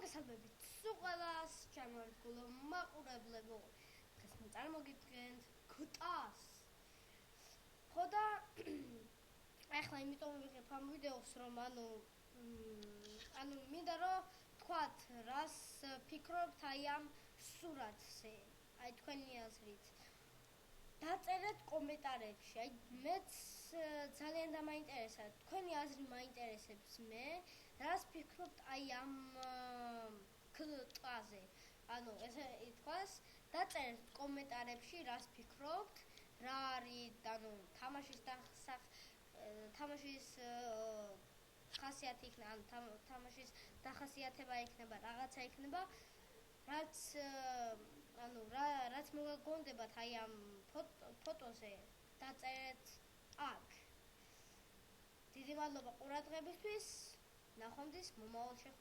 მოგესალმებით სულ ჩანალის გულო მაყურებლებო. დღეს წარმოგიდგენთ გტას. ხო და ახლა იმიტომ ვიღებ ამ ვიდეოს რომ ანუ მინდა რომ თქვათ რას ფიქრობთ აი ამ სურათზე. აი თქვენი აზრით. დაწერეთ კომენტარებში. აი მეც ძალიან დამაინტერესა. თქვენი აზრი მაინტერესებს მე. რას ფიქრობთ აი ამ გტაზე? ანუ ესე ითქვას, დაწერეთ კომენტარებში რას ფიქრობთ, რა არის ანუ თამაშის ხასიათი იქნება, ანუ თამაშის დახასიათება იქნება, რაღაცა იქნება, რაც მოგაგონდებათ აი ამ ფოტოზე, დაწერეთ აქ. დიდი მადლობა ყურადღებისთვის. ნახვამდის მომავალ შეხვედრაზე.